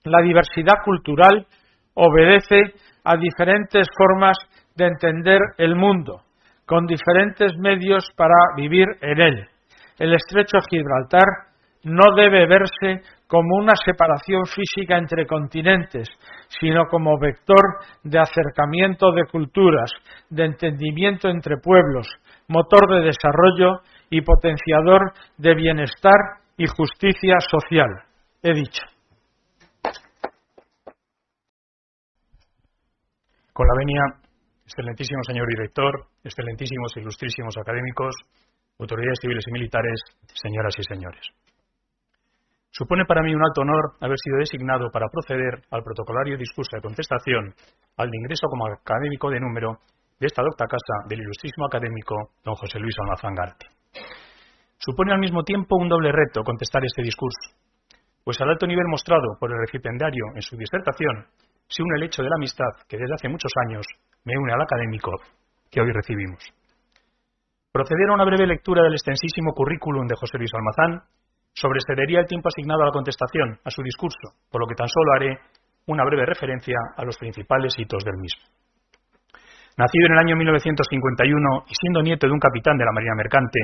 La diversidad cultural obedece a diferentes formas de entender el mundo, con diferentes medios para vivir en él. El estrecho de Gibraltar no debe verse como una separación física entre continentes, sino como vector de acercamiento de culturas, de entendimiento entre pueblos, motor de desarrollo y potenciador de bienestar y justicia social. He dicho. Con la venia, excelentísimo señor director, excelentísimos e ilustrísimos académicos, autoridades civiles y militares, señoras y señores. Supone para mí un alto honor haber sido designado para proceder al protocolario discurso de contestación al de ingreso como académico de número de esta docta casa del ilustrísimo académico don José Luis Almazán Garte. Supone al mismo tiempo un doble reto contestar este discurso, pues al alto nivel mostrado por el recipiendario en su disertación se une el hecho de la amistad que desde hace muchos años me une al académico que hoy recibimos. Proceder a una breve lectura del extensísimo currículum de José Luis Almazán sobreexcedería el tiempo asignado a la contestación a su discurso, por lo que tan solo haré una breve referencia a los principales hitos del mismo. Nacido en el año 1951 y siendo nieto de un capitán de la Marina Mercante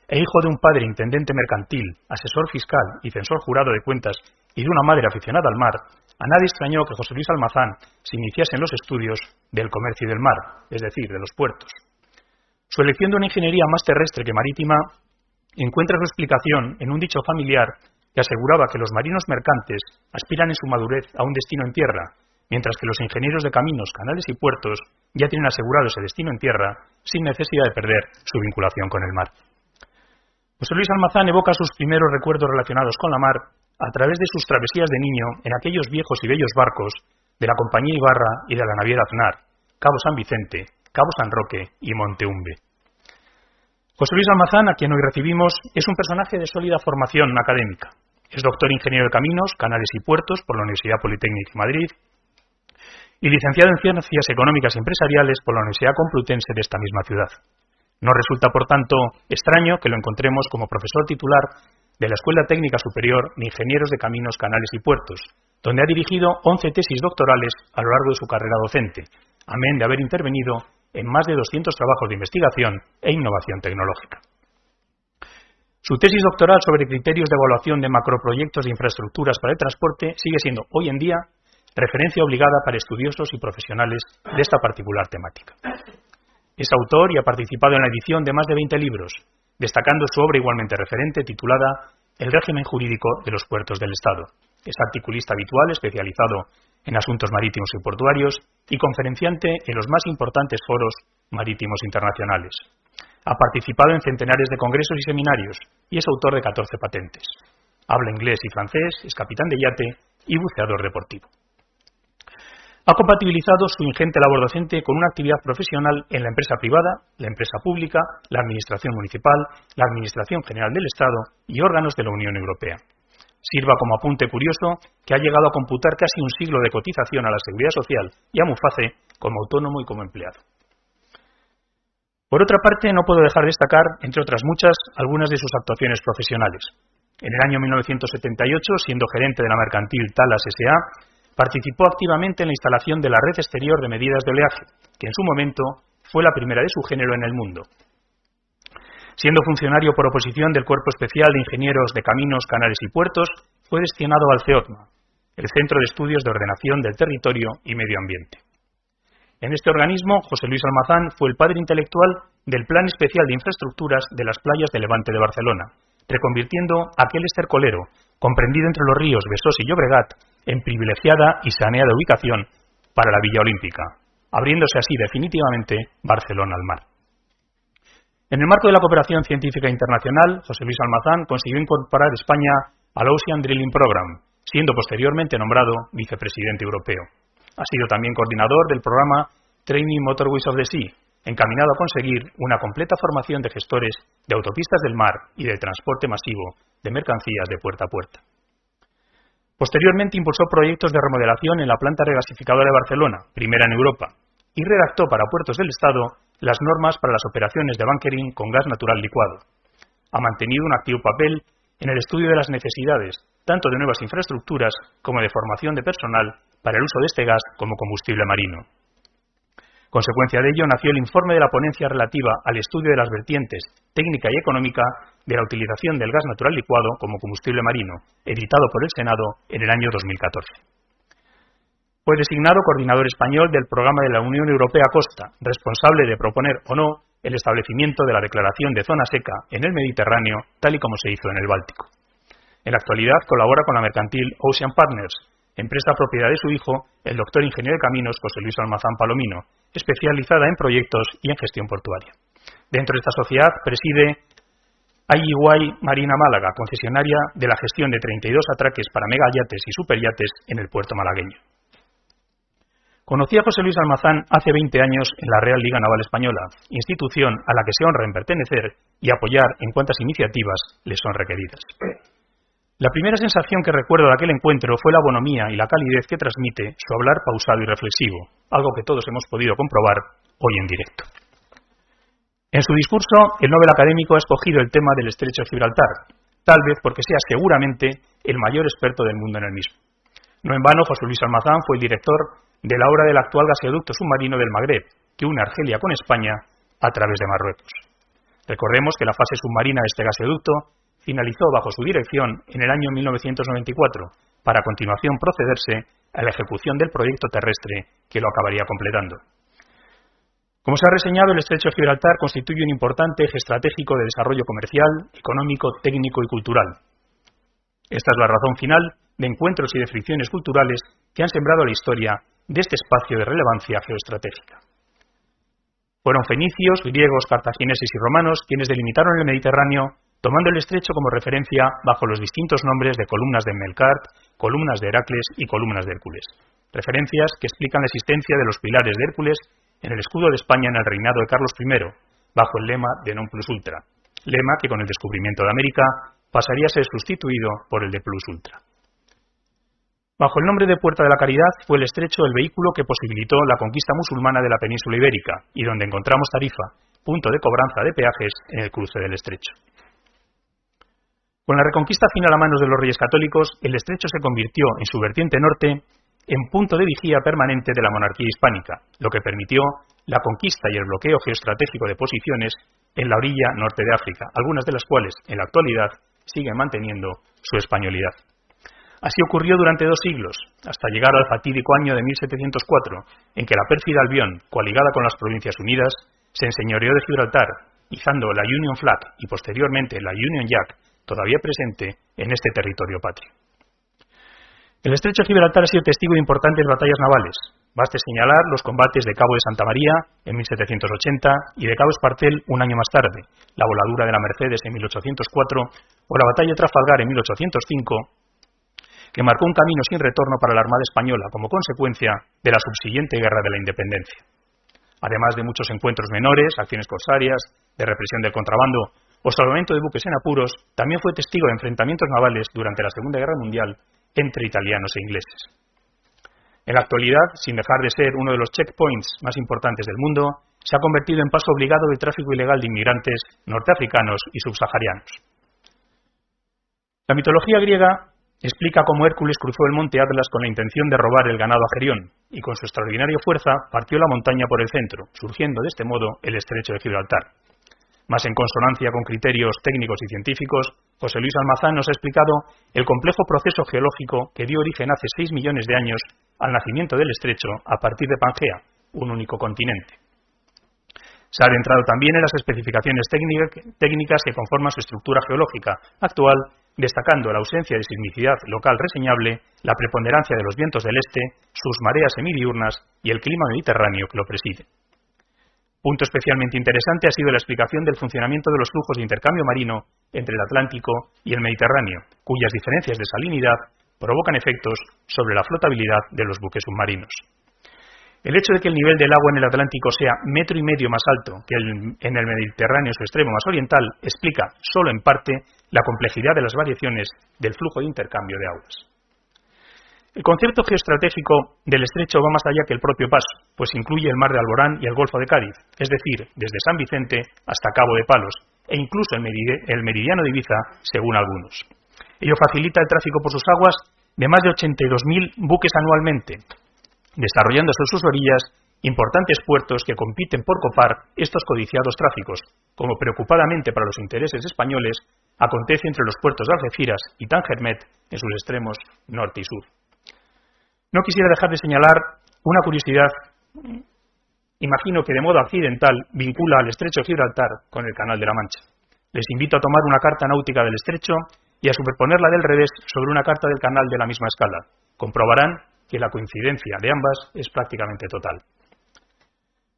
e hijo de un padre intendente mercantil, asesor fiscal y censor jurado de cuentas y de una madre aficionada al mar, a nadie extrañó que José Luis Almazán se iniciase en los estudios del comercio y del mar, es decir, de los puertos. Su elección de una ingeniería más terrestre que marítima encuentra su explicación en un dicho familiar que aseguraba que los marinos mercantes aspiran en su madurez a un destino en tierra, mientras que los ingenieros de caminos, canales y puertos ya tienen asegurado ese destino en tierra sin necesidad de perder su vinculación con el mar. José Luis Almazán evoca sus primeros recuerdos relacionados con la mar a través de sus travesías de niño en aquellos viejos y bellos barcos de la Compañía Ibarra y de la naviera Aznar, Cabo San Vicente, Cabo San Roque y Monteumbe. José Luis Almazán, a quien hoy recibimos, es un personaje de sólida formación académica. Es doctor ingeniero de caminos, canales y puertos por la Universidad Politécnica de Madrid y licenciado en Ciencias Económicas y Empresariales por la Universidad Complutense de esta misma ciudad. No resulta, por tanto, extraño que lo encontremos como profesor titular de la Escuela Técnica Superior de Ingenieros de Caminos, Canales y Puertos, donde ha dirigido 11 tesis doctorales a lo largo de su carrera docente, amén de haber intervenido en más de 200 trabajos de investigación e innovación tecnológica. Su tesis doctoral sobre criterios de evaluación de macroproyectos de infraestructuras para el transporte sigue siendo, hoy en día, referencia obligada para estudiosos y profesionales de esta particular temática. Es autor y ha participado en la edición de más de 20 libros, destacando su obra igualmente referente titulada El régimen jurídico de los puertos del Estado. Es articulista habitual especializado en asuntos marítimos y portuarios y conferenciante en los más importantes foros marítimos internacionales. Ha participado en centenares de congresos y seminarios y es autor de 14 patentes. Habla inglés y francés, es capitán de yate y buceador deportivo. Ha compatibilizado su ingente labor docente con una actividad profesional en la empresa privada, la empresa pública, la administración municipal, la administración general del Estado y órganos de la Unión Europea. Sirva como apunte curioso que ha llegado a computar casi un siglo de cotización a la Seguridad Social y a MUFACE como autónomo y como empleado. Por otra parte, no puedo dejar de destacar, entre otras muchas, algunas de sus actuaciones profesionales. En el año 1978, siendo gerente de la mercantil Talas S.A., participó activamente en la instalación de la red exterior de medidas de oleaje, que en su momento fue la primera de su género en el mundo. Siendo funcionario por oposición del Cuerpo Especial de Ingenieros de Caminos, Canales y Puertos, fue destinado al CEOTMA, el Centro de Estudios de Ordenación del Territorio y Medio Ambiente. En este organismo, José Luis Almazán fue el padre intelectual del Plan Especial de Infraestructuras de las playas de Levante de Barcelona, reconvirtiendo aquel estercolero, comprendido entre los ríos Besós y Llobregat, en privilegiada y saneada ubicación para la Villa Olímpica, abriéndose así definitivamente Barcelona al mar. En el marco de la cooperación científica internacional, José Luis Almazán consiguió incorporar España al Ocean Drilling Program, siendo posteriormente nombrado vicepresidente europeo. Ha sido también coordinador del programa Training Motorways of the Sea, encaminado a conseguir una completa formación de gestores de autopistas del mar y del transporte masivo de mercancías de puerta a puerta. Posteriormente impulsó proyectos de remodelación en la planta regasificadora de Barcelona, primera en Europa, y redactó para Puertos del Estado las normas para las operaciones de bunkering con gas natural licuado. Ha mantenido un activo papel en el estudio de las necesidades tanto de nuevas infraestructuras como de formación de personal para el uso de este gas como combustible marino. Consecuencia de ello, nació el informe de la ponencia relativa al estudio de las vertientes técnica y económica de la utilización del gas natural licuado como combustible marino, editado por el Senado en el año 2014. Fue designado coordinador español del programa de la Unión Europea Costa, responsable de proponer o no el establecimiento de la declaración de zona seca en el Mediterráneo, tal y como se hizo en el Báltico. En la actualidad colabora con la mercantil Ocean Partners, empresa propiedad de su hijo, el doctor ingeniero de caminos José Luis Almazán Palomino, especializada en proyectos y en gestión portuaria. Dentro de esta sociedad preside IEY Marina Málaga, concesionaria de la gestión de 32 atraques para megayates y superyates en el puerto malagueño. Conocí a José Luis Almazán hace 20 años en la Real Liga Naval Española, institución a la que se honra en pertenecer y apoyar en cuantas iniciativas le son requeridas. La primera sensación que recuerdo de aquel encuentro fue la bonomía y la calidez que transmite su hablar pausado y reflexivo, algo que todos hemos podido comprobar hoy en directo. En su discurso, el Nobel académico ha escogido el tema del Estrecho de Gibraltar, tal vez porque sea seguramente el mayor experto del mundo en el mismo. No en vano, José Luis Almazán fue el director de la obra del actual gasoducto submarino del Magreb, que une Argelia con España a través de Marruecos. Recordemos que la fase submarina de este gasoducto finalizó bajo su dirección en el año 1994, para a continuación procederse a la ejecución del proyecto terrestre que lo acabaría completando. Como se ha reseñado, el Estrecho de Gibraltar constituye un importante eje estratégico de desarrollo comercial, económico, técnico y cultural. Esta es la razón final de encuentros y de fricciones culturales que han sembrado la historia de este espacio de relevancia geoestratégica. Fueron fenicios, griegos, cartagineses y romanos quienes delimitaron el Mediterráneo, tomando el estrecho como referencia bajo los distintos nombres de columnas de Melkart, columnas de Heracles y columnas de Hércules. Referencias que explican la existencia de los pilares de Hércules en el escudo de España en el reinado de Carlos I, bajo el lema de Non Plus Ultra, lema que con el descubrimiento de América pasaría a ser sustituido por el de Plus Ultra. Bajo el nombre de Puerta de la Caridad fue el estrecho el vehículo que posibilitó la conquista musulmana de la península ibérica y donde encontramos Tarifa, punto de cobranza de peajes en el cruce del estrecho. Con la reconquista final a manos de los reyes católicos, el estrecho se convirtió en su vertiente norte en punto de vigía permanente de la monarquía hispánica, lo que permitió la conquista y el bloqueo geoestratégico de posiciones en la orilla norte de África, algunas de las cuales, en la actualidad, siguen manteniendo su españolidad. Así ocurrió durante 2 siglos, hasta llegar al fatídico año de 1704, en que la pérfida Albión, coaligada con las Provincias Unidas, se enseñoreó de Gibraltar, izando la Union Flag y posteriormente la Union Jack, todavía presente en este territorio patrio. El estrecho de Gibraltar ha sido testigo de importantes batallas navales. Baste señalar los combates de Cabo de Santa María en 1780 y de Cabo Espartel un año más tarde, la voladura de la Mercedes en 1804 o la batalla de Trafalgar en 1805, que marcó un camino sin retorno para la Armada Española como consecuencia de la subsiguiente Guerra de la Independencia. Además de muchos encuentros menores, acciones corsarias, de represión del contrabando o salvamento de buques en apuros, también fue testigo de enfrentamientos navales durante la Segunda Guerra Mundial entre italianos e ingleses. En la actualidad, sin dejar de ser uno de los checkpoints más importantes del mundo, se ha convertido en paso obligado de tráfico ilegal de inmigrantes norteafricanos y subsaharianos. La mitología griega explica cómo Hércules cruzó el monte Atlas con la intención de robar el ganado a Gerión y con su extraordinaria fuerza partió la montaña por el centro, surgiendo de este modo el estrecho de Gibraltar. Más en consonancia con criterios técnicos y científicos, José Luis Almazán nos ha explicado el complejo proceso geológico que dio origen hace 6 millones de años al nacimiento del estrecho a partir de Pangea, un único continente. Se ha adentrado también en las especificaciones técnicas que conforman su estructura geológica actual, destacando la ausencia de sismicidad local reseñable, la preponderancia de los vientos del este, sus mareas semidiurnas y el clima mediterráneo que lo preside. Punto especialmente interesante ha sido la explicación del funcionamiento de los flujos de intercambio marino entre el Atlántico y el Mediterráneo, cuyas diferencias de salinidad provocan efectos sobre la flotabilidad de los buques submarinos. El hecho de que el nivel del agua en el Atlántico sea 1,5 metros más alto que en el Mediterráneo, su extremo más oriental, explica, solo en parte, la complejidad de las variaciones del flujo de intercambio de aguas. El concepto geoestratégico del estrecho va más allá que el propio paso, pues incluye el mar de Alborán y el Golfo de Cádiz, es decir, desde San Vicente hasta Cabo de Palos, e incluso el meridiano de Ibiza, según algunos. Ello facilita el tráfico por sus aguas de más de 82.000 buques anualmente, desarrollándose en sus orillas importantes puertos que compiten por copar estos codiciados tráficos, como preocupadamente para los intereses españoles acontece entre los puertos de Algeciras y Tangermet en sus extremos norte y sur. No quisiera dejar de señalar una curiosidad. Imagino que de modo accidental vincula al estrecho de Gibraltar con el Canal de la Mancha. Les invito a tomar una carta náutica del estrecho y a superponerla del revés sobre una carta del canal de la misma escala. Comprobarán que la coincidencia de ambas es prácticamente total.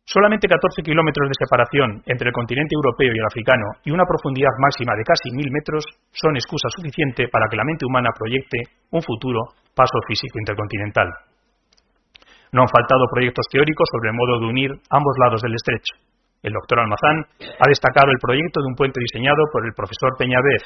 Solamente 14 kilómetros de separación entre el continente europeo y el africano y una profundidad máxima de casi 1.000 metros son excusa suficiente para que la mente humana proyecte un futuro paso físico intercontinental. No han faltado proyectos teóricos sobre el modo de unir ambos lados del estrecho. El doctor Almazán ha destacado el proyecto de un puente diseñado por el profesor Peñavez,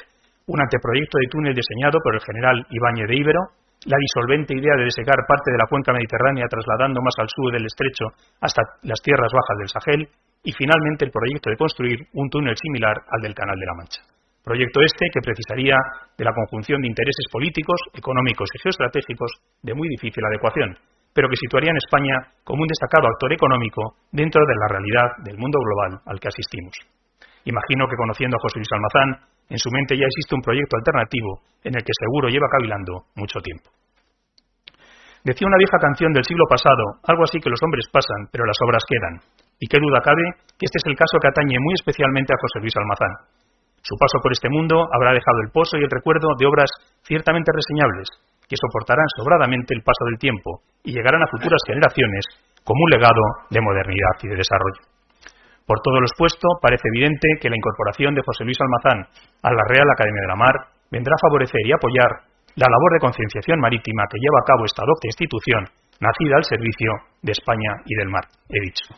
un anteproyecto de túnel diseñado por el general Ibáñez de Íbero, la disolvente idea de desecar parte de la cuenca mediterránea trasladando más al sur del estrecho hasta las tierras bajas del Sahel y finalmente el proyecto de construir un túnel similar al del Canal de la Mancha. Proyecto este que precisaría de la conjunción de intereses políticos, económicos y geoestratégicos de muy difícil adecuación, pero que situaría en España como un destacado actor económico dentro de la realidad del mundo global al que asistimos. Imagino que conociendo a José Luis Almazán, en su mente ya existe un proyecto alternativo en el que seguro lleva cavilando mucho tiempo. Decía una vieja canción del siglo pasado, algo así que los hombres pasan, pero las obras quedan. Y qué duda cabe que este es el caso que atañe muy especialmente a José Luis Almazán. Su paso por este mundo habrá dejado el pozo y el recuerdo de obras ciertamente reseñables, que soportarán sobradamente el paso del tiempo y llegarán a futuras generaciones como un legado de modernidad y de desarrollo. Por todo lo expuesto, parece evidente que la incorporación de José Luis Almazán a la Real Academia de la Mar vendrá a favorecer y apoyar la labor de concienciación marítima que lleva a cabo esta docta institución, nacida al servicio de España y del mar, he dicho.